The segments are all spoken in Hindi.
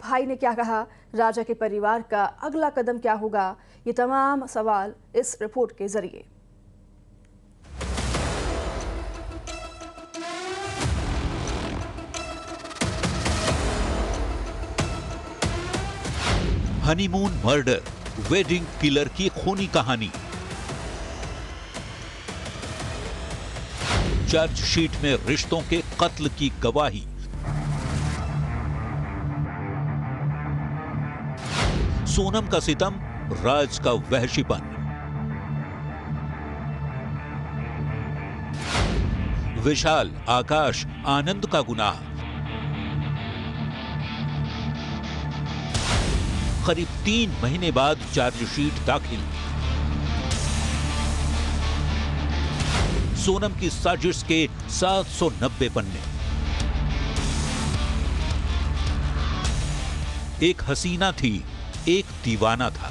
भाई ने क्या कहा, राजा के परिवार का अगला कदम क्या होगा, ये तमाम सवाल इस रिपोर्ट के जरिए। हनीमून मर्डर, वेडिंग किलर की खूनी कहानी। चार्जशीट में रिश्तों के कत्ल की गवाही। सोनम का सितम, राज का वहशीपन। विशाल, आकाश, आनंद का गुनाह। करीब 3 महीने बाद चार्जशीट दाखिल। सोनम की साजिश के 790 पन्ने। एक हसीना थी, एक दीवाना था।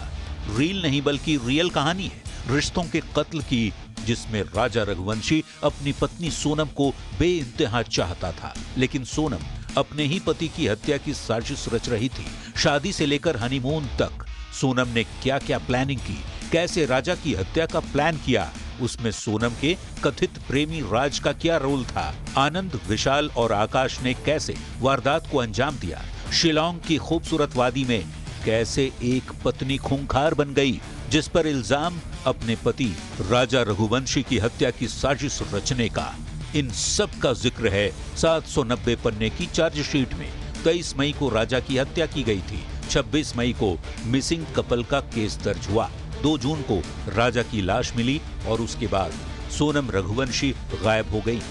रील नहीं बल्कि रियल कहानी है रिश्तों के कत्ल की, जिसमें राजा रघुवंशी अपनी पत्नी सोनम को बेइंतहा चाहता था, लेकिन सोनम अपने ही पति की हत्या की साजिश रच रही थी। शादी से लेकर हनीमून तक सोनम ने क्या क्या प्लानिंग की, कैसे राजा की हत्या का प्लान किया, उसमें सोनम के कथित प्रेमी राज का क्या रोल था, आनंद, विशाल और आकाश ने कैसे वारदात को अंजाम दिया, शिलांग की खूबसूरत वादी में कैसे एक पत्नी खूंखार बन गई जिस पर इल्जाम अपने पति राजा रघुवंशी की हत्या की साजिश रचने का। इन सब का जिक्र है 790 पन्ने की चार्जशीट में। 23 मई को राजा की हत्या की गई थी। 26 मई को मिसिंग कपल का केस दर्ज हुआ। 2 जून को राजा की लाश मिली और उसके बाद सोनम रघुवंशी गायब हो गई।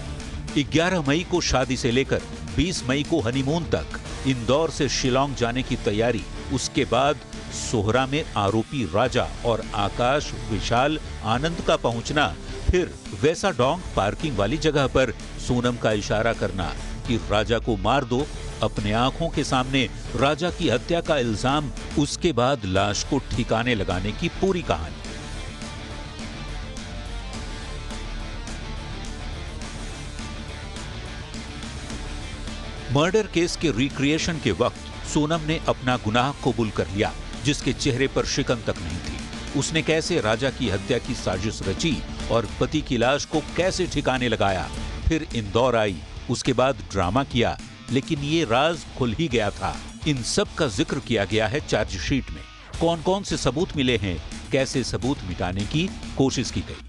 11 मई को शादी से लेकर 20 मई को हनीमून तक, इंदौर से शिलांग जाने की तैयारी, उसके बाद सोहरा में आरोपी राजा और आकाश, विशाल, आनंद का पहुंचना, फिर वैसा डोंग पार्किंग वाली जगह पर सोनम का इशारा करना कि राजा को मार दो, अपने आंखों के सामने राजा की हत्या का इल्जाम, उसके बाद लाश को ठिकाने लगाने की पूरी कहानी। मर्डर केस के रिक्रिएशन के वक्त सोनम ने अपना गुनाह कबूल कर लिया, जिसके चेहरे पर शिकन तक नहीं थी। उसने कैसे राजा की हत्या की साजिश रची और पति की लाश को कैसे ठिकाने लगाया, फिर इंदौर आई, उसके बाद ड्रामा किया, लेकिन ये राज खुल ही गया था। इन सब का जिक्र किया गया है चार्जशीट में। कौन कौन से सबूत मिले हैं, कैसे सबूत मिटाने की कोशिश की गई।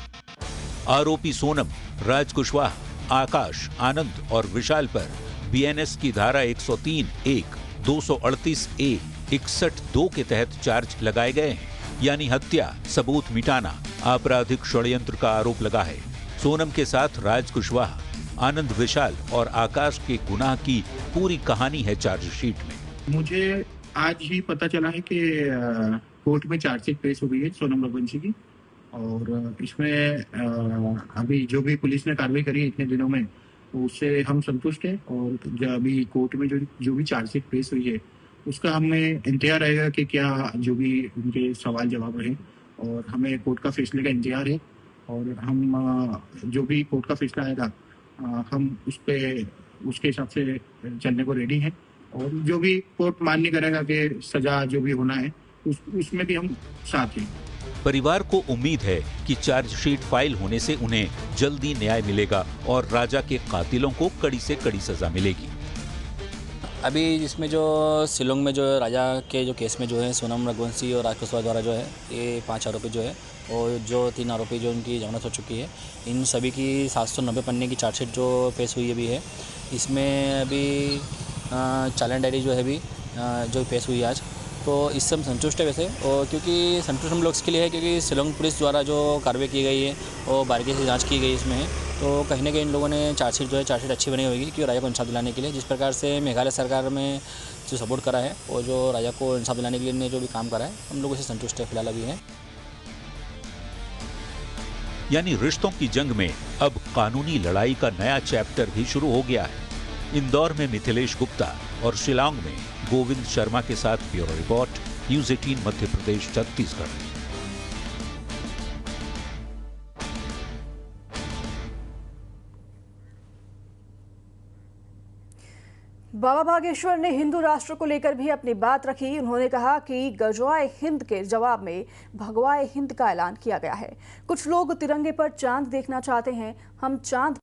आरोपी सोनम, राज कुशवाहा, आकाश, आनंद और विशाल पर बीएनएस की धारा 103(1), 238(a), 61(2) के तहत चार्ज लगाए गए हैं, यानी हत्या, सबूत मिटाना, आपराधिक षड्यंत्र का आरोप लगा है। सोनम के साथ राज कुशवाहा, आनंद, विशाल और आकाश के गुनाह की पूरी कहानी है चार्जशीट में। मुझे आज ही पता चला है कि कोर्ट में चार्जशीट पेश हो गई है सोनम रघुवंशी की, और इसमें अभी जो भी पुलिस ने कार्रवाई करी है इतने दिनों में, उससे हम संतुष्ट हैं। और जो अभी कोर्ट में जो भी चार्जशीट पेश हुई है उसका हमें इंतजार रहेगा कि क्या जो भी उनके सवाल जवाब रहे, और हमें कोर्ट का फैसले का इंतजार है। और हम जो भी कोर्ट का फैसला आएगा हम उसके हिसाब से चलने को रेडी हैं। और जो भी कोर्ट मान्य करेगा कि सजा जो भी होना है उसमें भी हम साथ हैं। परिवार को उम्मीद है कि चार्जशीट फाइल होने से उन्हें जल्दी न्याय मिलेगा और राजा के कातिलों को कड़ी से कड़ी सजा मिलेगी। अभी जिसमें जो शिलोंग में जो राजा के जो केस में जो है सोनम रघुवंशी और राज कुशवाहा द्वारा जो है ये 5 आरोपी जो है, और जो 3 आरोपी जो उनकी जमानत हो चुकी है, इन सभी की 790 पन्ने की चार्जशीट जो पेश हुई अभी है, इसमें अभी चालान डायरी जो है अभी जो पेश हुई आज, तो इससे हम संतुष्ट है वैसे। और क्योंकि संतुष्ट हम लोग इसके लिए है क्योंकि शिलोंग पुलिस द्वारा जो कार्रवाई की गई है और बारीकी से जांच की गई इसमें, तो कहीं ना कहीं इन लोगों ने चार्जशीट अच्छी बनी होगी कि राजा को इंसाफ दिलाने के लिए, जिस प्रकार से मेघालय सरकार में जो सपोर्ट करा है और जो राजा को इंसाफ दिलाने के लिए ने जो भी काम करा है, हम लोग इसे संतुष्ट है फिलहाल अभी है। यानी रिश्तों की जंग में अब कानूनी लड़ाई का नया चैप्टर भी शुरू हो गया है। इंदौर में मिथिलेश गुप्ता और शिलांग में गोविंद शर्मा के साथ bureau report, news 18 Madhya Pradesh, Chhattisgarh. बाबा बागेश्वर ने हिंदू राष्ट्र को लेकर भी अपनी बात रखी। उन्होंने कहा कि गजवाए हिंद के जवाब में भगवाए हिंद का ऐलान किया गया है। कुछ लोग तिरंगे पर चांद देखना चाहते हैं। हम चांद